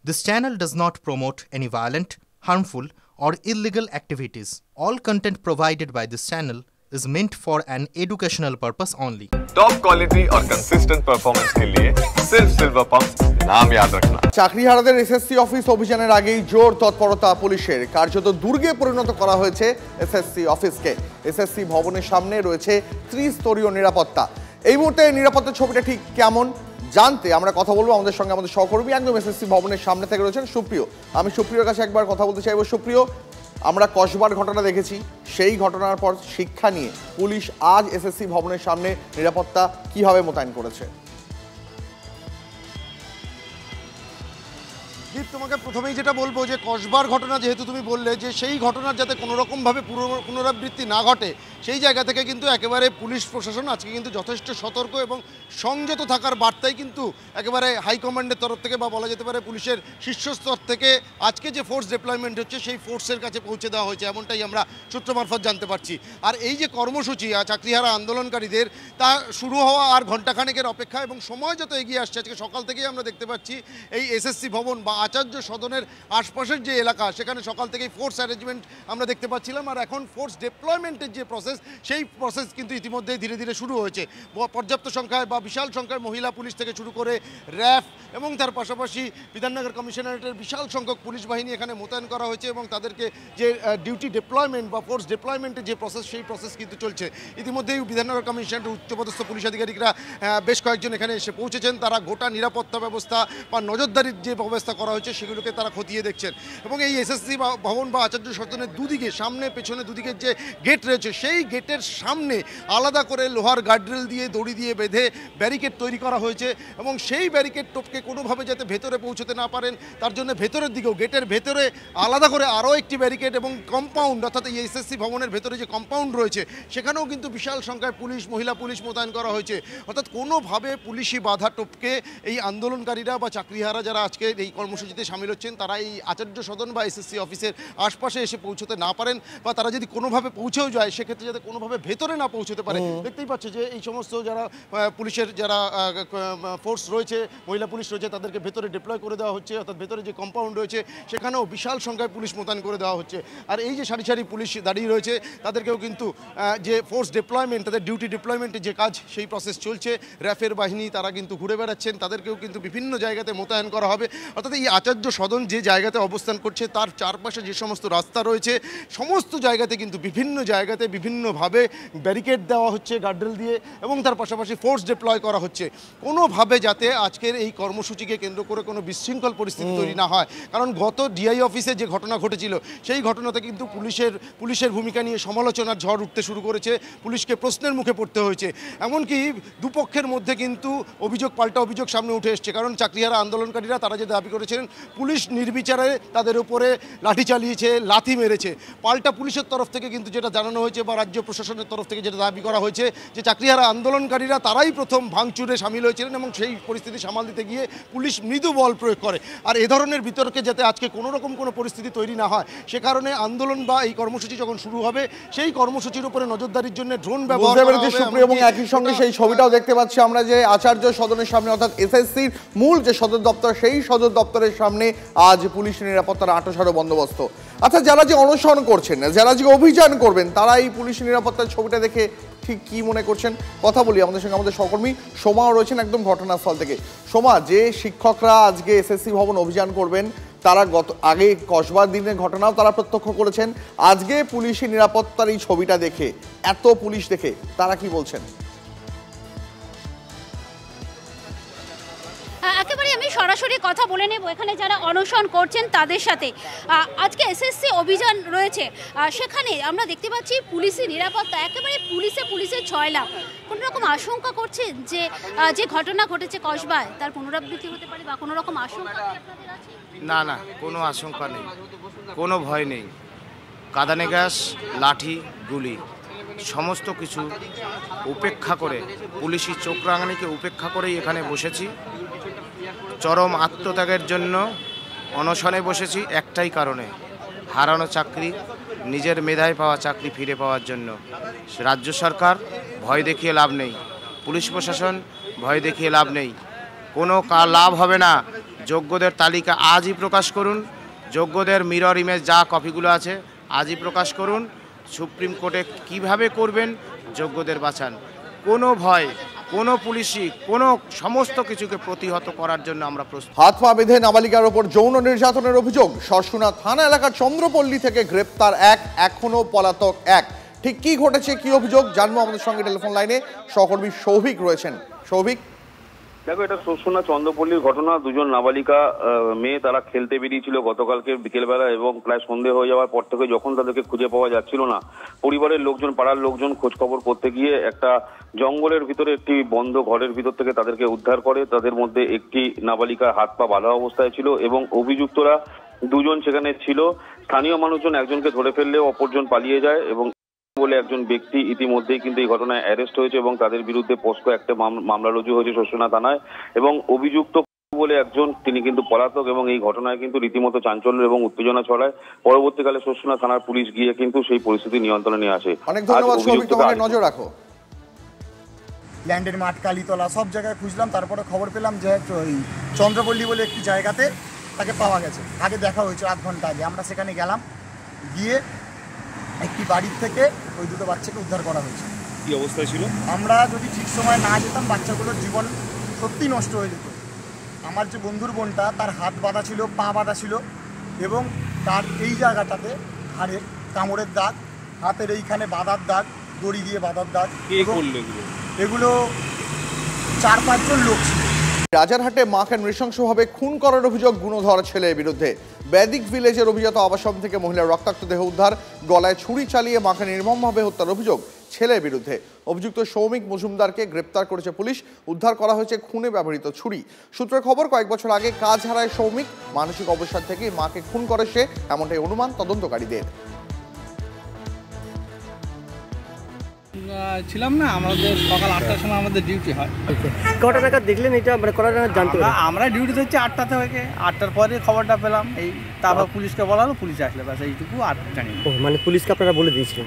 This channel does not promote any violent, harmful, or illegal activities. All content provided by this channel is meant for an educational purpose only. Top quality और consistent performance के लिए सिर्फ silver pump नाम याद रखना। চাকরিহারাদের SSC office অভিযানের আগেই জোর তৎপরতা পুলিশের, কার্যত দুর্গে পরিণত করা হয়েছে এসএসসি অফিসকে। এসএসসি ভবনের সামনে রয়েছে ত্রিস্তরীয় নিরাপত্তা। এই মুহূর্তে নিরাপত্তার ছবিটা ঠিক কেমন জানতে আমরা কথা বলবো আমাদের সঙ্গে আমাদের সহকর্মী একদম এসএসসি ভবনের সামনে থেকে রয়েছেন সুপ্রিয়। আমি সুপ্রিয়র কাছে একবার কথা বলতে চাইবো। সুপ্রিয়, আমরা কসবার ঘটনা দেখেছি, সেই ঘটনার পর শিক্ষা নিয়ে পুলিশ আজ এসএসসি ভবনের সামনে নিরাপত্তা কিভাবে মোতায়েন করেছে? দীপ, তোমাকে প্রথমেই যেটা বলবো যে কসবার ঘটনা যেহেতু তুমি বললে যে সেই ঘটনার যাতে কোনো রকমভাবে পুনরাবৃত্তি না ঘটে, সেই জায়গা থেকে কিন্তু একেবারে পুলিশ প্রশাসন আজকে কিন্তু যথেষ্ট সতর্ক এবং সংযত থাকার বার্তাই কিন্তু একেবারে হাইকমান্ডের তরফ থেকে বা বলা যেতে পারে পুলিশের শীর্ষস্তর থেকে আজকে যে ফোর্স ডিপ্লয়মেন্ট হচ্ছে সেই ফোর্সের কাছে পৌঁছে দেওয়া হয়েছে, এমনটাই আমরা সূত্র মারফত জানতে পারছি। আর এই যে কর্মসূচি চাকরিহারা আন্দোলনকারীদের, তা শুরু হওয়া আর ঘণ্টাখানেকের অপেক্ষা এবং সময় যত এগিয়ে আসছে, আজকে সকাল থেকেই আমরা দেখতে পাচ্ছি এই এসএসসি ভবন বা আচার্য সদনের আশপাশের যে এলাকা সেখানে সকাল থেকেই ফোর্স অ্যারেঞ্জমেন্ট আমরা দেখতে পাচ্ছিলাম। আর এখন ফোর্স ডিপ্লয়মেন্টের যে প্রসেস, সেই প্রসেস কিন্তু ইতিমধ্যেই ধীরে ধীরে শুরু হয়েছে। পর্যাপ্ত সংখ্যায় বা বিশাল সংখ্যায় মহিলা পুলিশ থেকে শুরু করে র্যাফ এবং তার পাশাপাশি বিধাননগর কমিশনারেটের বিশাল সংখ্যক পুলিশ বাহিনী এখানে মোতায়েন করা হয়েছে এবং তাদেরকে যে ডিউটি ডিপ্লয়মেন্ট বা ফোর্স ডিপ্লয়মেন্টের যে প্রসেস, সেই প্রসেস কিন্তু চলছে। ইতিমধ্যেই বিধাননগর কমিশনারেটের উচ্চপদস্থ পুলিশ আধিকারিকরা বেশ কয়েকজন এখানে এসে পৌঁছেছেন। তারা গোটা নিরাপত্তা ব্যবস্থা বা নজরদারির যে ব্যবস্থা করা হয়েছে সেগুলোকে তারা খতিয়ে দেখছেন। এবং এই এসএসসি ভবন বা আচার্য সদনের দুদিকে, সামনে পেছনে দুদিকের যে গেট রয়েছে, সেই গেটের সামনে আলাদা করে লোহার গার্ডরেল দিয়ে দড়ি দিয়ে বেঁধে ব্যারিকেড তৈরি করা হয়েছে এবং সেই ব্যারিকেড টপকে কোনোভাবে যাতে ভেতরে পৌঁছতে না পারেন তার জন্য ভেতরের দিকেও গেটের ভেতরে আলাদা করে আরও একটি ব্যারিকেড এবং কম্পাউন্ড, অর্থাৎ এই এসএসসি ভবনের ভেতরে যে কম্পাউন্ড রয়েছে সেখানেও কিন্তু বিশাল সংখ্যায় পুলিশ, মহিলা পুলিশ মোতায়েন করা হয়েছে। অর্থাৎ কোনোভাবে পুলিশি বাধা টপকে এই আন্দোলনকারীরা বা চাকরিহারা যারা আজকে এই কর্মসূচিতে সামিল হচ্ছেন তারা এই আচার্য সদন বা এসএসসি অফিসের আশপাশে এসে পৌঁছতে না পারেন বা তারা যদি কোনোভাবে পৌঁছেও যায় সেক্ষেত্রে যাতে কোনোভাবে ভেতরে না পৌঁছতে পারে। দেখতেই পাচ্ছে যে এই সমস্ত যারা পুলিশের যারা ফোর্স রয়েছে, মহিলা পুলিশ রয়েছে, তাদেরকে ভেতরে ডিপ্লয় করে দেওয়া হচ্ছে। অর্থাৎ ভেতরে যে কম্পাউন্ড রয়েছে সেখানেও বিশাল সংখ্যায় পুলিশ মোতায়েন করে দেওয়া হচ্ছে। আর এই যে সারি সারি পুলিশ দাঁড়িয়ে রয়েছে তাদেরকেও কিন্তু যে ফোর্স ডিপ্লয়মেন্ট, তাদের ডিউটি ডিপ্লয়মেন্টের যে কাজ, সেই প্রসেস চলছে। র্যাফের বাহিনী তারা কিন্তু ঘুরে বেড়াচ্ছেন, তাদেরকেও কিন্তু বিভিন্ন জায়গাতে মোতায়েন করা হবে। অর্থাৎ এই আচার্য সদন যে জায়গাতে অবস্থান করছে তার চারপাশে যে সমস্ত রাস্তা রয়েছে সমস্ত জায়গাতে কিন্তু বিভিন্ন জায়গাতে বিভিন্নভাবে ব্যারিকেড দেওয়া হচ্ছে গার্ডরেল দিয়ে এবং তার পাশাপাশি ফোর্স ডিপ্লয় করা হচ্ছে কোনোভাবে যাতে আজকের এই কর্মসূচিকে কেন্দ্র করে কোনো বিশৃঙ্খল পরিস্থিতি তৈরি না হয়। কারণ গত ডিআই অফিসে যে ঘটনা ঘটেছিল সেই ঘটনাতে কিন্তু পুলিশের ভূমিকা নিয়ে সমালোচনার ঝড় উঠতে শুরু করেছে, পুলিশকে প্রশ্নের মুখে পড়তে হয়েছে। এমনকি দুপক্ষের মধ্যে কিন্তু অভিযোগ পাল্টা অভিযোগ সামনে উঠে এসছে। কারণ চাকরিহারা আন্দোলনকারীরা তারা যে দাবি করেছিলেন পুলিশ নির্বিচারে তাদের উপরে লাঠি চালিয়েছে, লাথি মেরেছে, পাল্টা পুলিশের তরফ থেকে কিন্তু যেটা জানানো হয়েছে বা রাজ্য প্রশাসনের তরফ থেকে যেটা দাবি করা হয়েছে যে চাকরিহারা আন্দোলনকারীরা তারাই প্রথম ভাঙচুরে সামিল হয়েছিলেন এবং সেই পরিস্থিতি সামাল দিতে গিয়ে পুলিশ মৃদু বল প্রয়োগ করে। আর এ ধরনের বিতর্কে যাতে আজকে কোনো রকম কোনো পরিস্থিতি তৈরি না হয় সে কারণে আন্দোলন বা এই কর্মসূচি যখন শুরু হবে সেই কর্মসূচির উপরে নজরদারির জন্য ড্রোন ব্যবহার করা হবে। এবং একই সঙ্গে সেই ছবিটাও দেখতে পাচ্ছি আমরা যে আচার্য সদনের সামনে, অর্থাৎ এসএসসির মূল যে সদর দপ্তর, সেই সদর দপ্তরের সামনে আজ পুলিশ নিরাপত্তার আঁটোসাঁটো বন্দোবস্ত। আচ্ছা, যারা যে অনুসরণ করছেন, যারা যে অভিযান করবেন, তারা এই পুলিশ নিরাপত্তার ছবিটা দেখে ঠিক কি মনে করছেন? কথা বলি আমাদের সঙ্গে আমাদের সহকর্মী সোমাও রয়েছেন একদম ঘটনাস্থল থেকে। সোমা, যে শিক্ষকরা আজকে এসএসসি ভবন অভিযান করবেন তারা আগে কসবার দিনের ঘটনাও তারা প্রত্যক্ষ করেছেন, আজকে পুলিশি নিরাপত্তার এই ছবিটা দেখে, এত পুলিশ দেখে তারা কি বলছেন? একেবারে আমি সরাসরি কথা বলে নেব এখানে যারা অনশন করছেন তাদের সাথে। আজকে এসএসসি অভিযান রয়েছে, সেখানে আমরা দেখতে পাচ্ছি পুলিশি নিরাপত্তা, একেবারে পুলিশের ছয়লাভ। কোনো রকম আশঙ্কা করছেন যে যে ঘটনা ঘটেছে কসবায় তার পুনরাবৃত্তি হতে পারে বা কোনো রকম আশঙ্কা? না, কোনো আশঙ্কা নেই, কোনো ভয় নেই। কাঁদানে গ্যাস, লাঠি, গুলি সমস্ত কিছু উপেক্ষা করে, পুলিশি চোখ রাঙানিকে উপেক্ষা করেই এখানে বসেছি। চরম আত্মত্যাগের জন্য অনশনে বসেছি একটাই কারণে, হারানো চাকরি, নিজের মেধায় পাওয়া চাকরি ফিরে পাওয়ার জন্য। রাজ্য সরকার ভয় দেখিয়ে লাভ নেই, পুলিশ প্রশাসন ভয় দেখিয়ে লাভ নেই, কোনো লাভ হবে না। যোগ্যদের তালিকা আজই প্রকাশ করুন, যোগ্যদের মিরর ইমেজ যা কপিগুলো আছে আজই প্রকাশ করুন। সুপ্রিম কোর্টে কিভাবে করবেন, যোগ্যদের বাঁচান। কোনো ভয়, কোনো পুলিশই, কোনো সমস্ত কিছুকে প্রতিহত করার জন্য আমরা প্রস্তুত। হাত পা বেঁধে নাবালিকার ওপর যৌন নির্যাতনের অভিযোগ, সরসুনা থানা এলাকার চন্দ্রপল্লী থেকে গ্রেপ্তার এক, এখনো পলাতক এক। ঠিক কি ঘটেছে, কি অভিযোগ জানবো। আমাদের সঙ্গে টেলিফোন লাইনে সহকর্মী সৌভিক রয়েছেন। সৌভিক, দেখো, এটা সরসুনা চন্দ্রপল্লীর ঘটনা। দুজন নাবালিকা মেয়ে, তারা খেলতে বেরিয়েছিল গতকালকে বিকেলবেলা এবং প্রায় সন্ধে হয়ে যাওয়ার পর থেকে যখন তাদেরকে খুঁজে পাওয়া যাচ্ছিল না, পরিবারের লোকজন, পাড়ার লোকজন খোঁজ খবর করতে গিয়ে একটা জঙ্গলের ভিতরে একটি বন্ধ ঘরের ভিতর থেকে তাদেরকে উদ্ধার করে। তাদের মধ্যে একটি নাবালিকার হাত পা বাঁধা অবস্থায় ছিল এবং অভিযুক্তরা দুজন সেখানে ছিল। স্থানীয় মানুষজন একজনকে ধরে ফেললেও অপরজন পালিয়ে যায় এবং বলে একজন ব্যক্তি ইতিমধ্যেই কিন্তু এই ঘটনায় অ্যারেস্ট হয়েছে এবং তাদের বিরুদ্ধে পোস্কো একটা মামলা রুজু হয়েছে সরসুনা থানায়। এবং অভিযুক্ত বলে একজন, তিনি কিন্তু পলাতক এবং এই ঘটনায় কিন্তু রীতিমতো চাঞ্চল্য এবং উত্তেজনা ছড়ায়। পরবর্তীকালে সরসুনা থানার পুলিশ গিয়ে কিন্তু সেই পরিস্থিতি নিয়ন্ত্রণে নিয়ে আসে। অনেক ধন্যবাদ সৌভিক, তোমাকে নজর রাখো। ল্যান্ডের মাঠ, কালীতলা সব জায়গায় খুঁজলাম, তারপরে খবর পেলাম যে ওই চন্দ্রপল্লী বলে একটি জায়গাতে তাকে পাওয়া গেছে। আগে দেখা হয়েছে 8 ঘন্টা আগে। আমরা সেখানে গেলাম, গিয়ে একটি বাড়ির থেকে ওই দুটো বাচ্চাকে উদ্ধার করা হয়েছে। কি অবস্থায় ছিল? আমরা যদি ঠিক সময় না যেতাম, বাচ্চাগুলোর জীবন সত্যি নষ্ট হয়ে যেত। আমার যে বন্ধুর বোনটা, তার হাত বাঁধা ছিল, পা বাঁধা ছিল এবং তার এই জায়গাটাতে হাড়ের কামড়ের দাগ, হাতের এইখানে বাঁধার দাগ, দড়ি দিয়ে বাঁধার দাগ। এগুলো 4-5 জন লোক ছিল। রাজারহাটে মাকে নৃশংসভাবে খুন করার অভিযোগ গুণধর ছেলের বিরুদ্ধে। বেদিক ভিলেজের অভিজাত আবাসন থেকে মহিলার রক্তাক্ত দেহ উদ্ধার, গলায় ছুরি চালিয়ে মাকে নির্মমভাবে হত্যার অভিযোগ ছেলের বিরুদ্ধে। অভিযুক্ত সৌমিক মজুমদারকে গ্রেপ্তার করেছে পুলিশ। উদ্ধার করা হয়েছে খুনে ব্যবহৃত ছুরি। সূত্রের খবর, কয়েক বছর আগে কাজ হারায় সৌমিক। মানসিক অবসাদ থেকে মাকে খুন করে সে, এমনটাই অনুমান তদন্তকারীদের। ছিলাম না, আমাদের সকাল 8টার সময় আমাদের ডিউটি হয়। কটা নাগাদ দেখলেন এটা, মানে কটা নাগাদ জানতে পারলেন? আমরা ডিউটি হচ্ছে 8টা থেকে, 8টার পরে খবরটা পেলাম। এই তারপর পুলিশকে বলা হলো, পুলিশ আসলে ব্যাস এইটুকু, আর জানি না। মানে পুলিশকে আপনারা বলে দিয়েছিলেন?